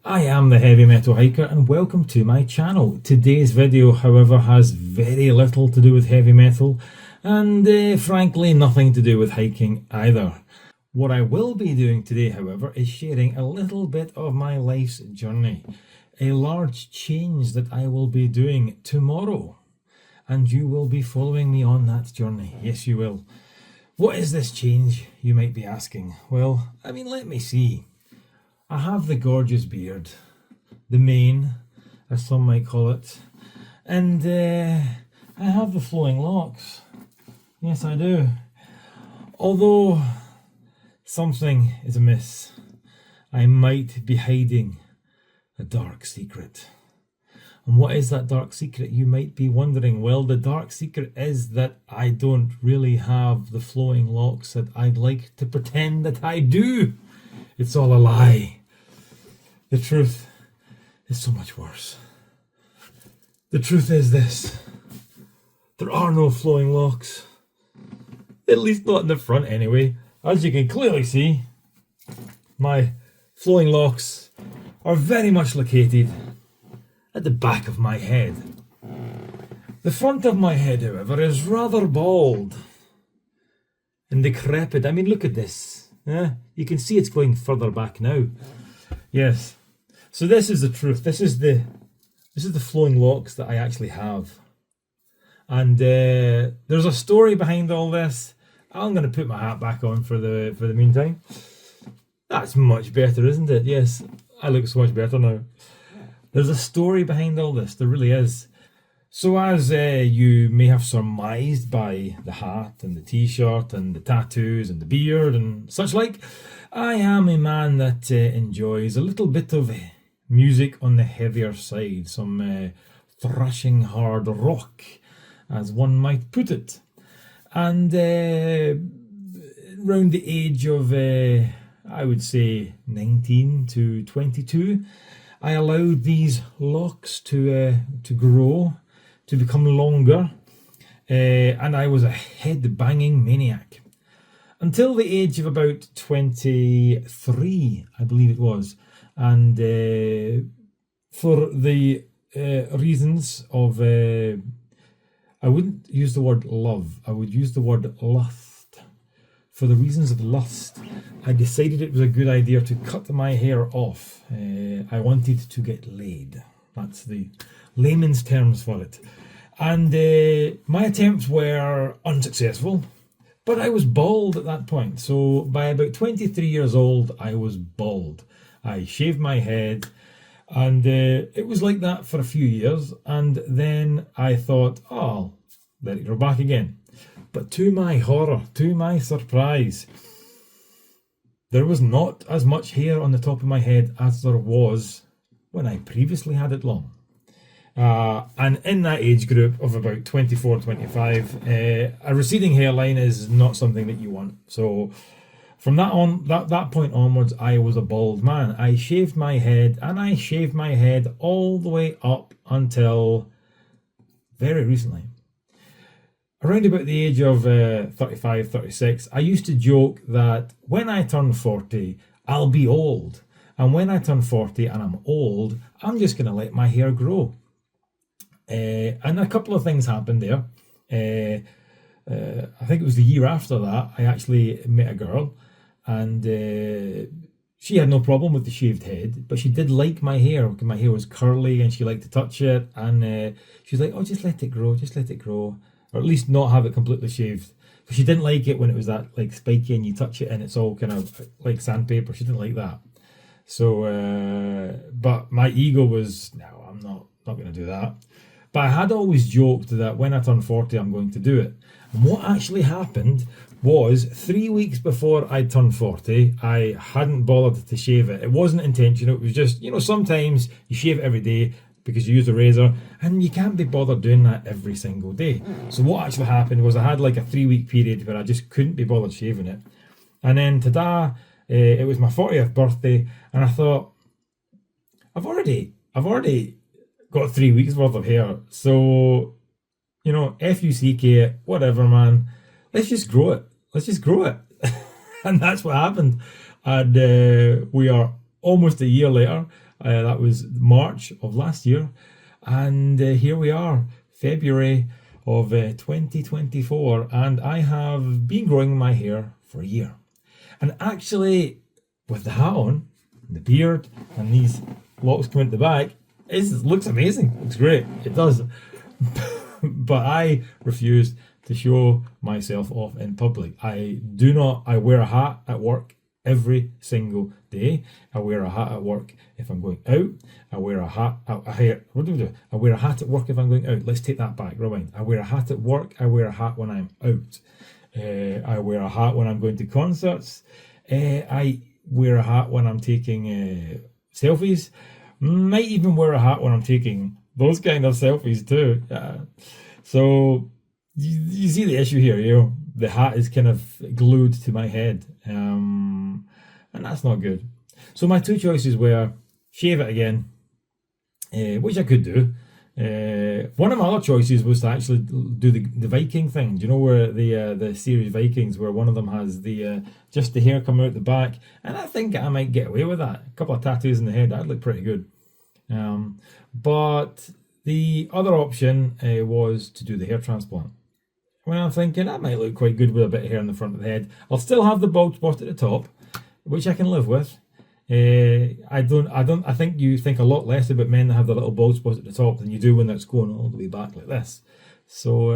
I am the Heavy Metal Hiker and welcome to my channel. Today's video, however, has very little to do with heavy metal and frankly nothing to do with hiking either. What I will be doing today, however, is sharing a little bit of my life's journey. A large change that I will be doing tomorrow. And you will be following me on that journey. Yes, you will. What is this change, you might be asking? Well, let me see. I have the gorgeous beard, the mane, as some might call it, and I have the flowing locks. Yes, I do. Although something is amiss. I might be hiding a dark secret. And what is that dark secret, you might be wondering? Well, the dark secret is that I don't really have the flowing locks that I'd like to pretend that I do. It's all a lie. The truth is so much worse. The truth is this. There are no flowing locks. At least not in the front anyway. As you can clearly see, my flowing locks are very much located at the back of my head. The front of my head, however, is rather bald and decrepit. Look at this. You can see it's going further back now. Yes. So this is the truth. This is the flowing locks that I actually have. And there's a story behind all this. I'm going to put my hat back on for the meantime. That's much better, isn't it? Yes, I look so much better now. There's a story behind all this. There really is. So as you may have surmised by the hat and the t-shirt and the tattoos and the beard and such like, I am a man that enjoys a little bit of music on the heavier side, some thrashing hard rock, as one might put it. And around the age of, I would say, 19 to 22, I allowed these locks to grow, to become longer, and I was a head-banging maniac. Until the age of about 23, I believe it was. And for the reasons of, I wouldn't use the word love, I would use the word lust. For the reasons of lust, I decided it was a good idea to cut my hair off. I wanted to get laid. That's the layman's terms for it. And my attempts were unsuccessful. But I was bald at that point. So by about 23 years old, I was bald. I shaved my head, and it was like that for a few years. And then I thought, oh, I'll let it grow back again. But to my horror, to my surprise, there was not as much hair on the top of my head as there was when I previously had it long. And in that age group of about 24, 25, a receding hairline is not something that you want. So from that point onwards, I was a bald man. I shaved my head, and I shaved my head all the way up until very recently. Around about the age of 35, 36, I used to joke that when I turn 40, I'll be old. And when I turn 40 and I'm old, I'm just going to let my hair grow. And a couple of things happened there. I think it was the year after that, I actually met a girl, and she had no problem with the shaved head, but she did like my hair, because my hair was curly and she liked to touch it, and she was like, oh, just let it grow, or at least not have it completely shaved. But she didn't like it when it was that like spiky and you touch it and it's all kind of like sandpaper. She didn't like that. So, but my ego was, no, I'm not going to do that. But I had always joked that when I turn 40, I'm going to do it. And what actually happened was 3 weeks before I turned 40, I hadn't bothered to shave it. It wasn't intentional. It was just, sometimes you shave it every day because you use a razor, and you can't be bothered doing that every single day. So what actually happened was I had like a 3-week period where I just couldn't be bothered shaving it. And then ta-da, it was my 40th birthday, and I thought, I've already got 3 weeks worth of hair, so F-U-C-K, whatever, man, let's just grow it. And that's what happened. And we are almost a year later, That was March of last year. And here we are, February of 2024. And I have been growing my hair for a year. And actually, with the hat on, the beard, and these locks coming at the back, it looks amazing. It looks great. It does. But I refuse to show myself off in public. I wear a hat at work every single day. I wear a hat at work if I'm going out. I wear a hat. What do we do? I wear a hat at work if I'm going out. Let's take that back. Rewind. I wear a hat at work. I wear a hat when I'm out. I wear a hat when I'm going to concerts. I wear a hat when I'm taking selfies. Might even wear a hat when I'm taking those kind of selfies too. So you see the issue here. The hat is kind of glued to my head, and that's not good. So my two choices were shave it again, which I could do. One of my other choices was to actually do the Viking thing. Do you know where the series Vikings, where one of them has the just the hair coming out the back, and I think I might get away with that. A couple of tattoos in the head, that'd look pretty good. But the other option was to do the hair transplant. Well, I'm thinking that might look quite good with a bit of hair in the front of the head. I'll still have the bald spot at the top, which I can live with. I think you think a lot less about men that have the little bald spot at the top than you do when it's going all the way back like this. So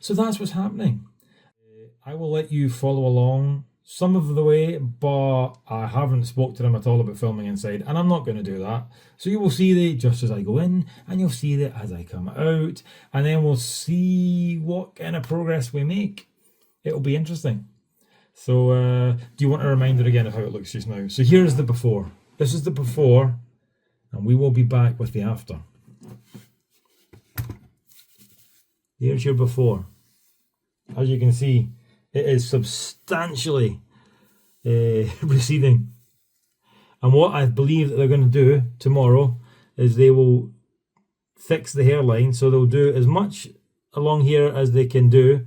that's what's happening. I will let you follow along some of the way, but I haven't spoke to them at all about filming inside, and I'm not going to do that. So you will see it just as I go in, and you'll see it as I come out, and then we'll see what kind of progress we make. It'll be interesting. So do you want a reminder again of how it looks just now? So here's the before. This is the before, and we will be back with the after. Here's your before. As you can see, it is substantially receding. And what I believe that they're going to do tomorrow is they will fix the hairline. So they'll do as much along here as they can do.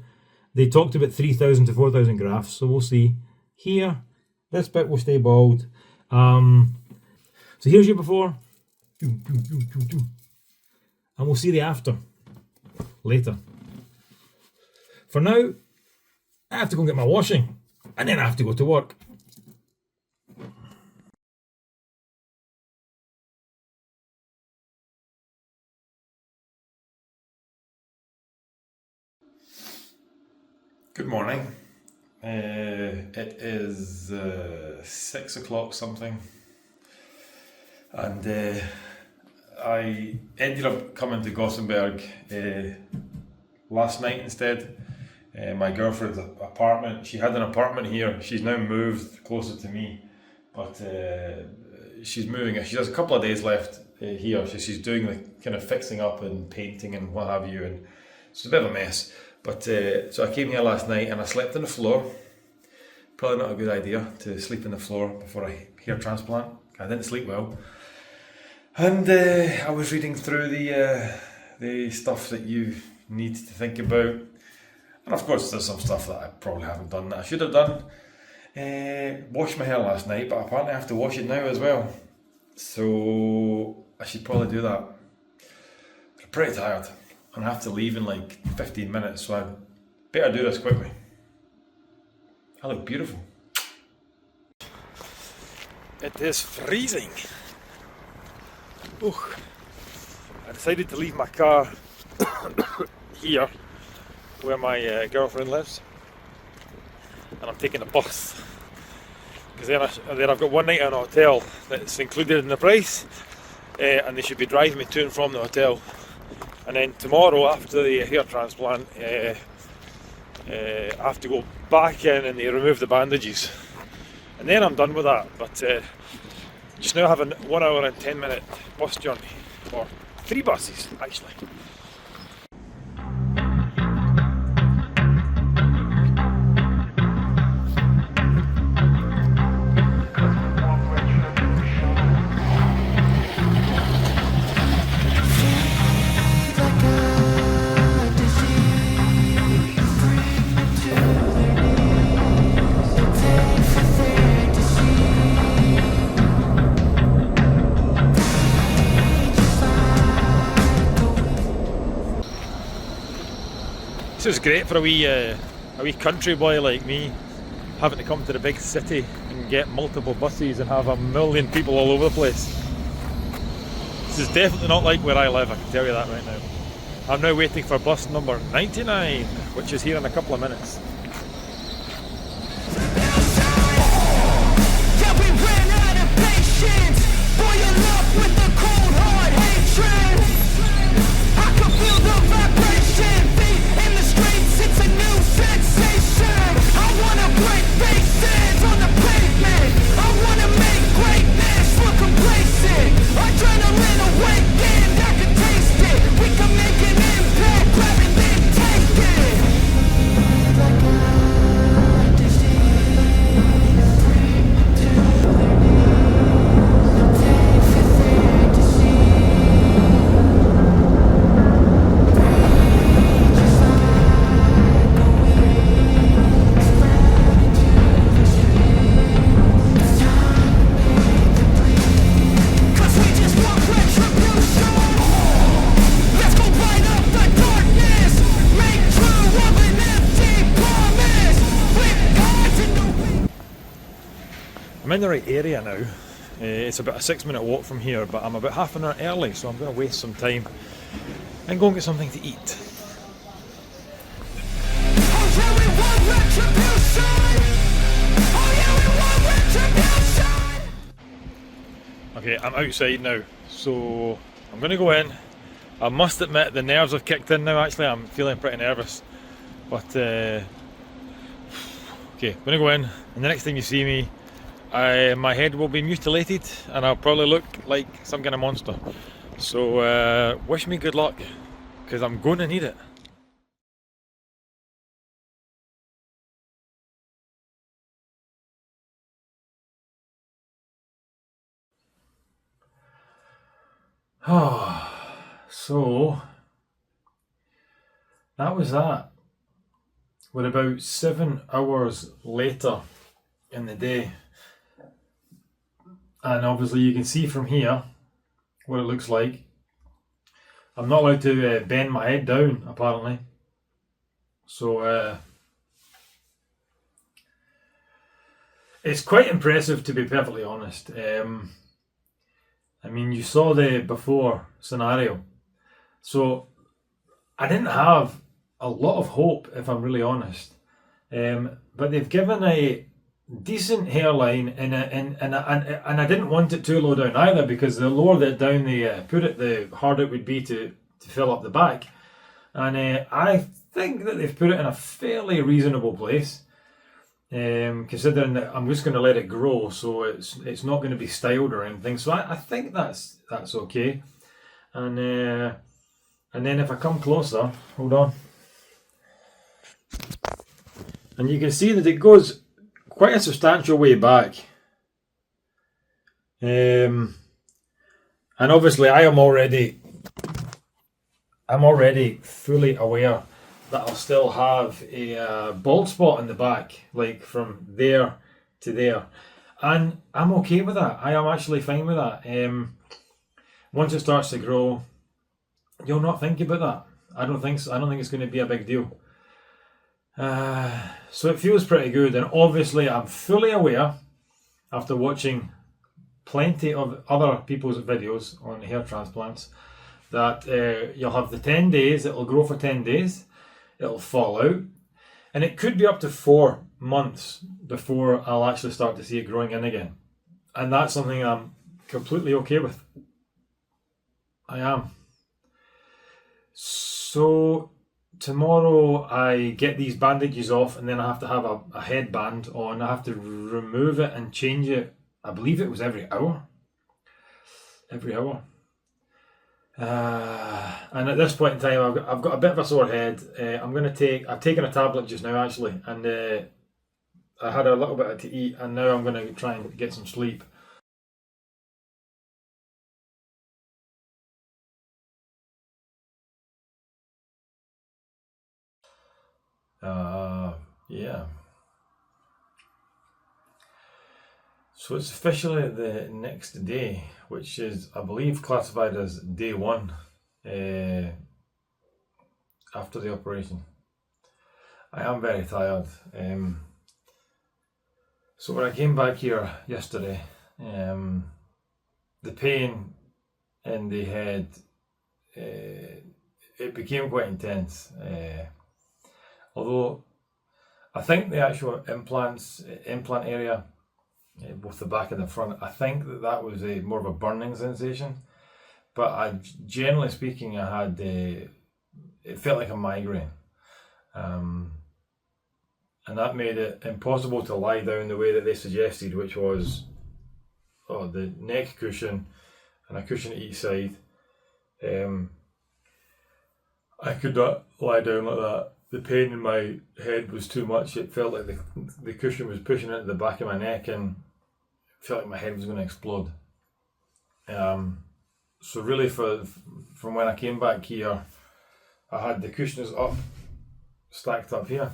They talked about 3,000 to 4,000 grafts. So we'll see. Here, this bit will stay bald. So here's your before. And we'll see the after later. For now, I have to go and get my washing, and then I have to go to work. Good morning. It is 6 o'clock something, and I ended up coming to Gothenburg last night instead. My girlfriend's apartment, she had an apartment here. She's now moved closer to me, but she's moving. She has a couple of days left here, so she's doing the kind of fixing up and painting and what have you, and it's a bit of a mess. But so I came here last night and I slept on the floor. Probably not a good idea to sleep on the floor before a hair transplant. I didn't sleep well, and I was reading through the stuff that you need to think about. And of course there's some stuff that I probably haven't done that I should have done. Washed my hair last night, but apparently I have to wash it now as well. So I should probably do that. I'm pretty tired and I have to leave in like 15 minutes, so I better do this quickly. I look beautiful. It is freezing. Ooh. I decided to leave my car here where my girlfriend lives, and I'm taking a bus because then I've got one night in a hotel that's included in the price, and they should be driving me to and from the hotel. And then tomorrow, after the hair transplant, I have to go back in and they remove the bandages, and then I'm done with that. But just now I have a 1 hour and 10-minute bus journey, or 3 buses actually. This is great for a wee country boy like me, having to come to the big city and get multiple buses and have a million people all over the place. This is definitely not like where I live, I can tell you that right now. I'm now waiting for bus number 99, which is here in a couple of minutes. I'm in the right area now. It's about a 6-minute walk from here, but I'm about half an hour early, so I'm going to waste some time and go and get something to eat. Okay, I'm outside now, so I'm going to go in. I must admit the nerves have kicked in now. Actually, I'm feeling pretty nervous, but okay, I'm going to go in, and the next time you see me, my head will be mutilated and I'll probably look like some kind of monster. So wish me good luck, because I'm going to need it. So that was that. We're about 7 hours later in the day. And obviously you can see from here what it looks like. I'm not allowed to bend my head down, apparently. So it's quite impressive, to be perfectly honest. I mean, you saw the before scenario. So I didn't have a lot of hope, if I'm really honest. But they've given a decent hairline, and I didn't want it too low down either, because the lower that down they put it, the harder it would be to fill up the back. And I think that they've put it in a fairly reasonable place, considering that I'm just going to let it grow, so it's not going to be styled or anything. So I think that's okay. And then if I come closer, hold on, and you can see that it goes quite a substantial way back. And obviously I'm already fully aware that I'll still have a bald spot in the back, like from there to there. And I'm okay with that. I am actually fine with that. Once it starts to grow, you'll not think about that. I don't think so. I don't think it's going to be a big deal. So it feels pretty good, and obviously I'm fully aware, after watching plenty of other people's videos on hair transplants, that you'll have the 10 days, it'll grow for 10 days, it'll fall out, and it could be up to 4 months before I'll actually start to see it growing in again. And that's something I'm completely okay with. I am. So tomorrow I get these bandages off, and then I have to have a headband on. I have to remove it and change it. I believe it was every hour. And at this point in time, I've got a bit of a sore head. I've taken a tablet just now, actually, and I had a little bit to eat, and now I'm going to try and get some sleep. Yeah. So it's officially the next day, which is, I believe, classified as day 1 after the operation. I am very tired. So when I came back here yesterday, the pain in the head, it became quite intense. Although I think the actual implant area, both the back and the front, I think that was more of a burning sensation. But generally speaking, I had it felt like a migraine. And that made it impossible to lie down the way that they suggested, which was the neck cushion and a cushion at each side. I could not lie down like that. The pain in my head was too much. It felt like the cushion was pushing into the back of my neck, and it felt like my head was going to explode. So really, from when I came back here, I had the cushions stacked up here.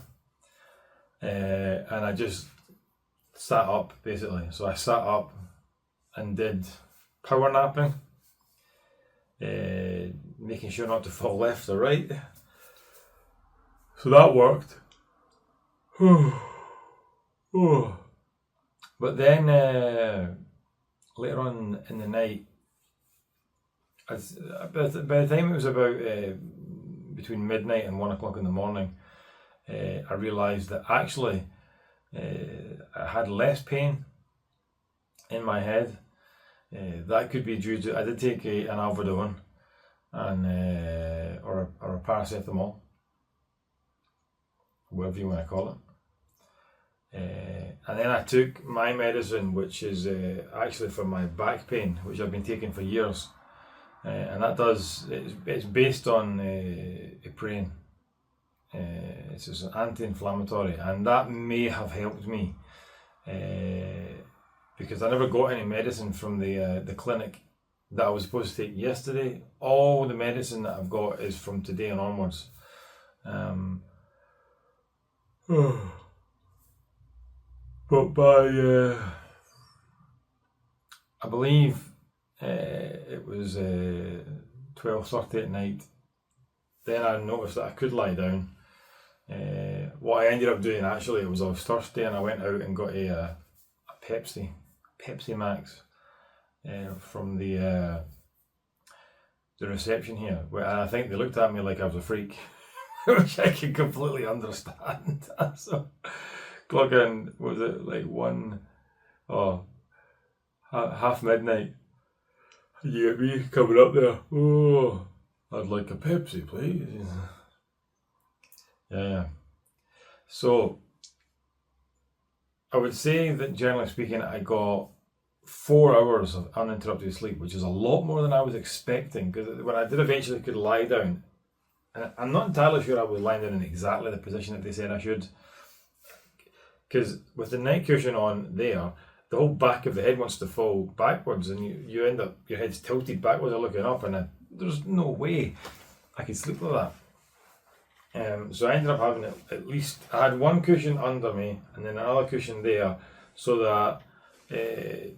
And I just sat up basically. So I sat up and did power napping, making sure not to fall left or right. So that worked. But then later on in the night, by the time it was about between midnight and 1 o'clock in the morning, I realised that actually I had less pain in my head. That could be due to, I did take an Alvedone and or a paracetamol, whatever you want to call it. And then I took my medicine, which is actually for my back pain, which I've been taking for years. And that it's based on iprane. It's just an anti-inflammatory, and that may have helped me because I never got any medicine from the clinic that I was supposed to take yesterday. All the medicine that I've got is from today and onwards. But by I believe it was 12:30 at night, then I noticed that I could lie down. What I ended up doing actually was I was thirsty and I went out and got a Pepsi Max from the reception here. And I think they looked at me like I was a freak, which I can completely understand. So clock in, was it like half midnight? You get me coming up there. Oh, I'd like a Pepsi, please. Yeah. So I would say that generally speaking, I got 4 hours of uninterrupted sleep, which is a lot more than I was expecting. Because when I did eventually could lie down, and I'm not entirely sure I was lying down in exactly the position that they said I should. Because with the neck cushion on there, the whole back of the head wants to fall backwards, and you end up, your head's tilted backwards and looking up, and there's no way I could sleep like that. So I ended up having at least, I had one cushion under me and then another cushion there, so that there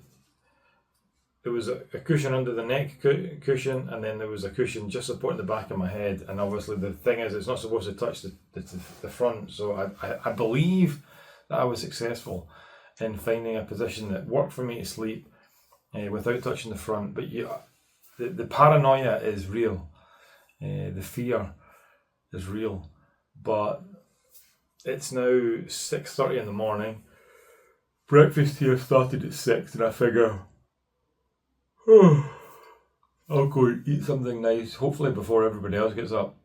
was a cushion under the neck cushion, and then there was a cushion just supporting the back of my head. And obviously the thing is, it's not supposed to touch the front. So I believe that I was successful in finding a position that worked for me to sleep without touching the front. But the paranoia is real, the fear is real. But it's now 6:30 in the morning. Breakfast here started at 6, and I figure, I'll go and eat something nice, hopefully before everybody else gets up.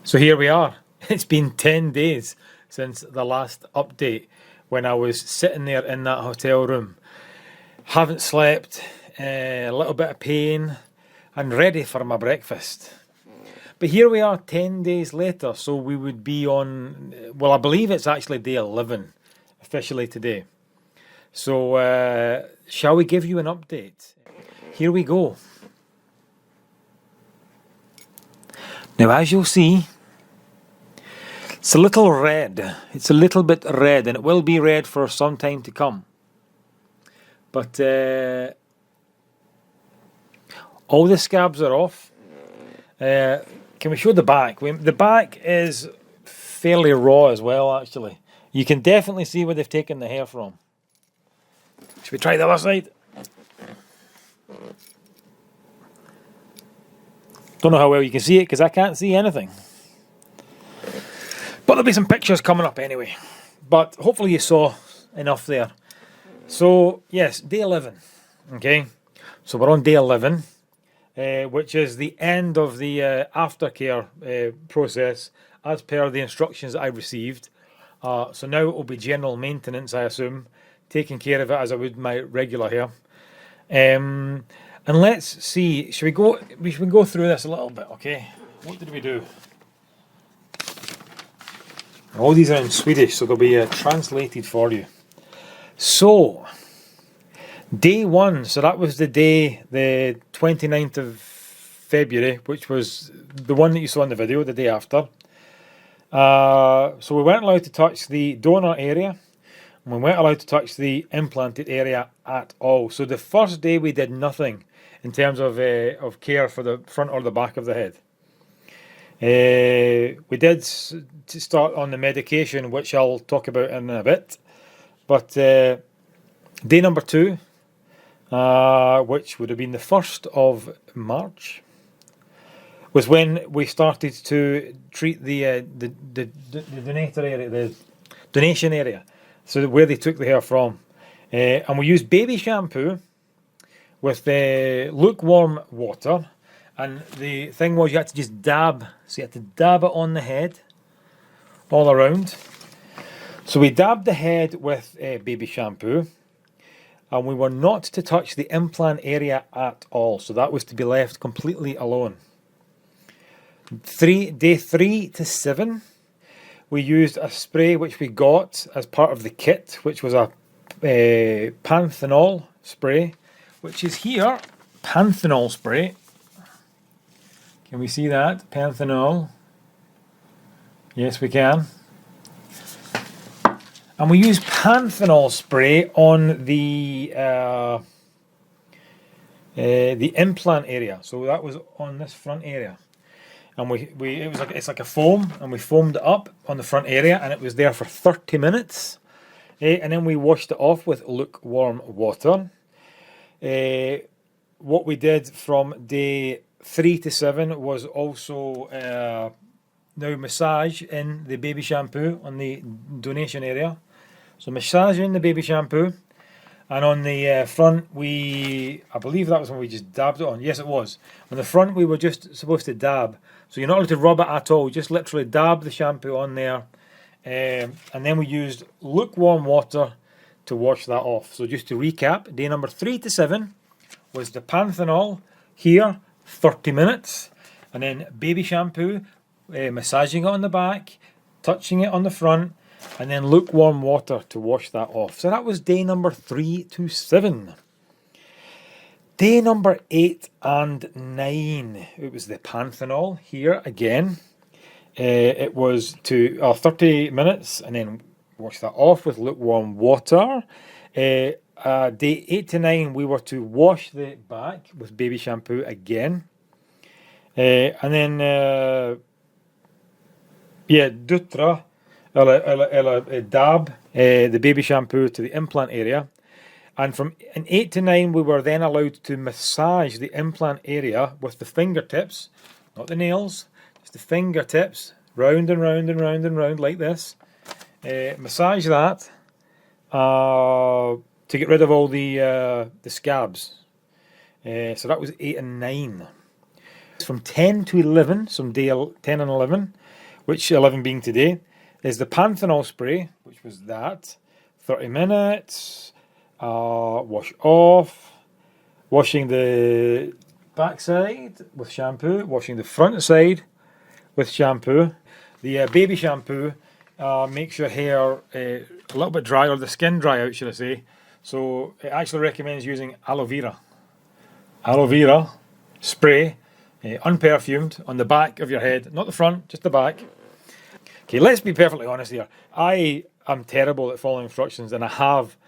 So here we are. It's been 10 days since the last update, when I was sitting there in that hotel room. Haven't slept, a little bit of pain, and ready for my breakfast. But here we are 10 days later, so we would be on, well, I believe it's actually day 11 officially today. So shall we give you an update? Here we go. Now, as you'll see, it's a little red. It's a little bit red, and it will be red for some time to come. But all the scabs are off. Can we show the back? The back is fairly raw as well, actually. You can definitely see where they've taken the hair from. Should we try the other side? Don't know how well you can see it because I can't see anything. But there'll be some pictures coming up anyway. But hopefully you saw enough there. So, yes, day 11. Okay, so we're on day 11, which is the end of the aftercare process as per the instructions that I received. So now it will be general maintenance, I assume, taking care of it as I would my regular hair. And let's see, should we go through this a little bit, okay? What did we do? All these are in Swedish, so they'll be translated for you. So, day 1, so that was the day, the 29th of February, which was the one that you saw in the video, the day after. So we weren't allowed to touch the donor area, and we weren't allowed to touch the implanted area at all. So the first day we did nothing in terms of care for the front or the back of the head. We did start on the medication, which I'll talk about in a bit. But day number 2, which would have been the 1st of March, was when we started to treat the donator area, the donation area, so where they took the hair from. And we used baby shampoo with lukewarm water. And the thing was, you had to just dab. So you had to dab it on the head, all around. So we dabbed the head with baby shampoo. And we were not to touch the implant area at all. So that was to be left completely alone. Day 3 to 7, we used a spray which we got as part of the kit, which was a panthenol spray, which is here. Panthenol spray. Can we see that? Panthenol. Yes, we can. And we use panthenol spray on the implant area. So that was on this front area. And it's like a foam, and we foamed it up on the front area, and it was there for 30 minutes. And then we washed it off with lukewarm water. What we did from day 3 to 7 was also now massage in the baby shampoo on the donation area. So massaging the baby shampoo, and on the front I believe that was when we just dabbed it on. Yes, it was. On the front we were just supposed to dab. So you're not allowed to rub it at all. Just literally dab the shampoo on there. And then we used lukewarm water to wash that off. So just to recap, day number 3 to 7 was the panthenol here, 30 minutes. And then baby shampoo, massaging it on the back, touching it on the front, and then lukewarm water to wash that off. So that was day number 3 to 7. Day number 8 and 9, it was the panthenol here again. It was to 30 minutes, and then wash that off with lukewarm water. Day 8 to 9, we were to wash the back with baby shampoo again. And then, dutra, dab the baby shampoo to the implant area. And from 8 to 9, we were then allowed to massage the implant area with the fingertips, not the nails, just the fingertips, round and round and round and round like this. Massage that to get rid of all the scabs. So that was 8 and 9. From 10 to 11, some day 10 and 11, which 11 being today, is the panthenol spray, which was that. 30 minutes. Wash off, washing the back side with shampoo, washing the front side with shampoo. The baby shampoo makes your hair a little bit dry, or the skin dry out, should I say. So it actually recommends using aloe vera spray, unperfumed, on the back of your head, not the front, just the back. Okay, let's be perfectly honest here. I am terrible at following instructions, and I have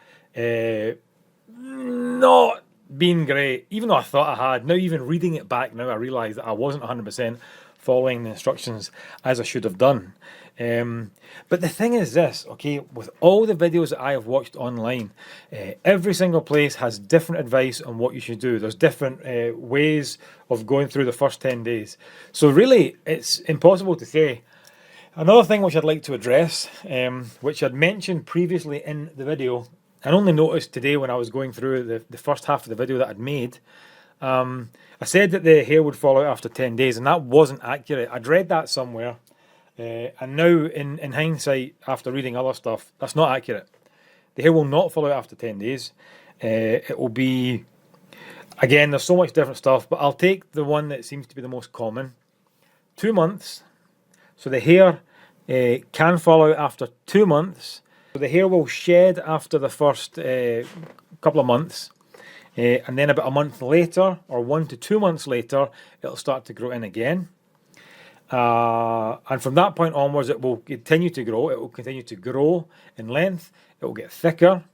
not been great, even though I thought I had. Now, even reading it back now, I realise that I wasn't 100% following the instructions as I should have done. But the thing is this, okay, with all the videos that I have watched online, every single place has different advice on what you should do. There's different ways of going through the first 10 days. So really, it's impossible to say. Another thing which I'd like to address, which I'd mentioned previously in the video, and only noticed today when I was going through the first half of the video that I'd made, I said that the hair would fall out after 10 days, and that wasn't accurate. I'd read that somewhere, and now in hindsight, after reading other stuff, that's not accurate. The hair will not fall out after 10 days. It will be, again, there's so much different stuff, but I'll take the one that seems to be the most common. 2 months. So the hair can fall out after 2 months. So the hair will shed after the first couple of months. And then about a month later, or 1 to 2 months later, it'll start to grow in again. And from that point onwards, it will continue to grow. It will continue to grow in length. It will get thicker.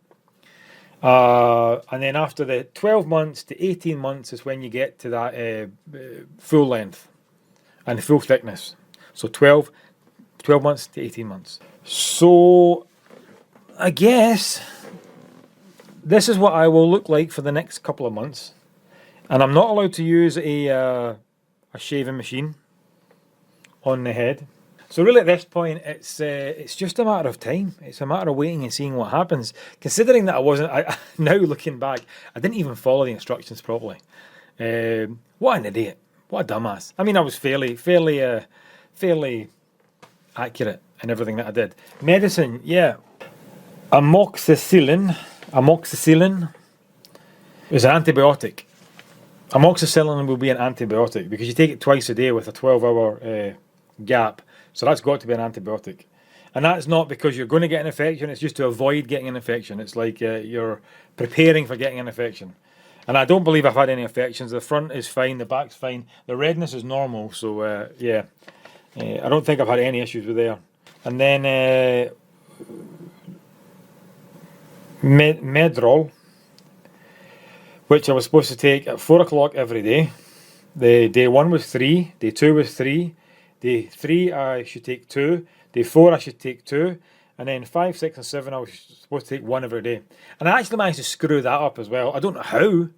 And then after the 12 months to 18 months is when you get to that full length and full thickness. So 12 months to 18 months. So I guess this is what I will look like for the next couple of months. And I'm not allowed to use a shaving machine on the head. So really at this point, it's just a matter of time. It's a matter of waiting and seeing what happens. Considering that now looking back, I didn't even follow the instructions properly. What an idiot. What a dumbass. I mean, I was fairly accurate in everything that I did. Medicine, yeah. Amoxicillin is an antibiotic. Amoxicillin will be an antibiotic because you take it twice a day with a 12-hour gap. So that's got to be an antibiotic. And that's not because you're going to get an infection, it's just to avoid getting an infection. It's like you're preparing for getting an infection. And I don't believe I've had any infections. The front is fine, the back's fine. The redness is normal, so yeah. I don't think I've had any issues with there. And then Medrol, which I was supposed to take at 4 o'clock every day. The day 1 was 3, day 2 was 3, day 3 I should take 2, day 4 I should take 2, and then 5, 6 and 7 I was supposed to take 1 every day. And I actually managed to screw that up as well. I don't know how,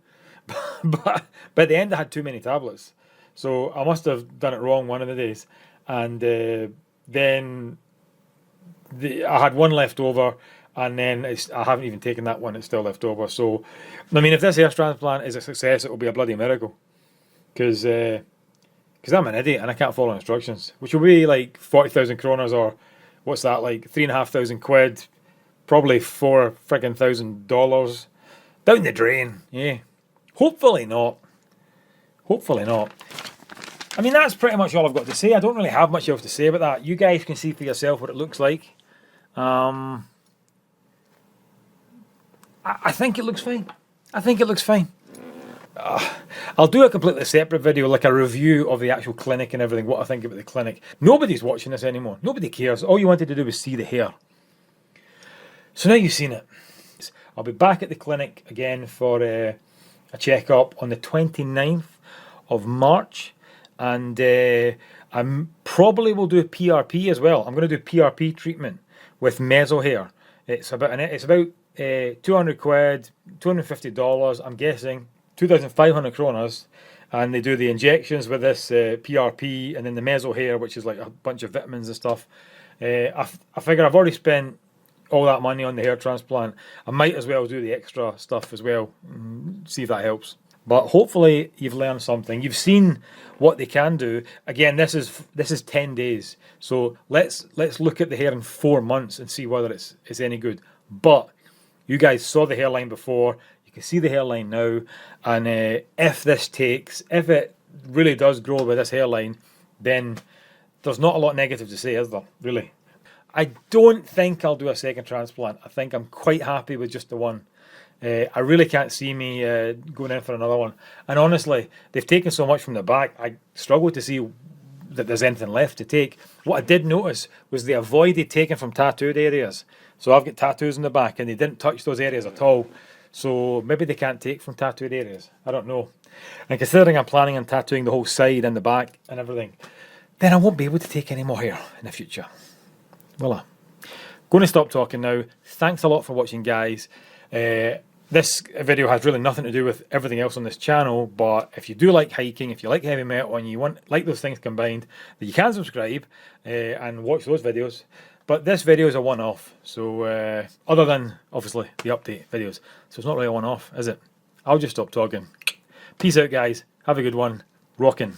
but at the end I had too many tablets. So I must have done it wrong one of the days. And then I had 1 left over, and then I haven't even taken that one, it's still left over. So, I mean, if this hair transplant is a success, it will be a bloody miracle. Because I'm an idiot and I can't follow instructions, which will be like 40,000 kroners, or what's that, like 3,500 quid, probably $4,000 down the drain. Yeah, hopefully not. Hopefully not. I mean, that's pretty much all I've got to say. I don't really have much else to say about that. You guys can see for yourself what it looks like. I think it looks fine. I think it looks fine. I'll do a completely separate video, like a review of the actual clinic and everything, what I think about the clinic. Nobody's watching this anymore. Nobody cares. All you wanted to do was see the hair. So now you've seen it. I'll be back at the clinic again for a check-up on the 29th of March. And I probably will do a PRP as well. I'm going to do PRP treatment with meso hair. It's about 200 quid, $250, I'm guessing, 2,500 kroners, and they do the injections with this PRP, and then the meso hair, which is like a bunch of vitamins and stuff. I figure I've already spent all that money on the hair transplant. I might as well do the extra stuff as well, see if that helps. But hopefully you've learned something. You've seen what they can do. Again, this is 10 days. So let's look at the hair in 4 months and see whether it's any good. But you guys saw the hairline before. You can see the hairline now. And if it really does grow with this hairline, then there's not a lot negative to say, is there? Really. I don't think I'll do a second transplant. I think I'm quite happy with just the one. I really can't see me going in for another one. And honestly, they've taken so much from the back, I struggle to see that there's anything left to take. What I did notice was they avoided taking from tattooed areas. So I've got tattoos in the back and they didn't touch those areas at all. So maybe they can't take from tattooed areas. I don't know. And considering I'm planning on tattooing the whole side and the back and everything, then I won't be able to take any more hair in the future. Voila. Going to stop talking now. Thanks a lot for watching, guys. This video has really nothing to do with everything else on this channel, but if you do like hiking, if you like heavy metal, and you like those things combined, then you can subscribe and watch those videos. But this video is a one-off, so other than, obviously, the update videos. So it's not really a one-off, is it? I'll just stop talking. Peace out, guys. Have a good one. Rockin'.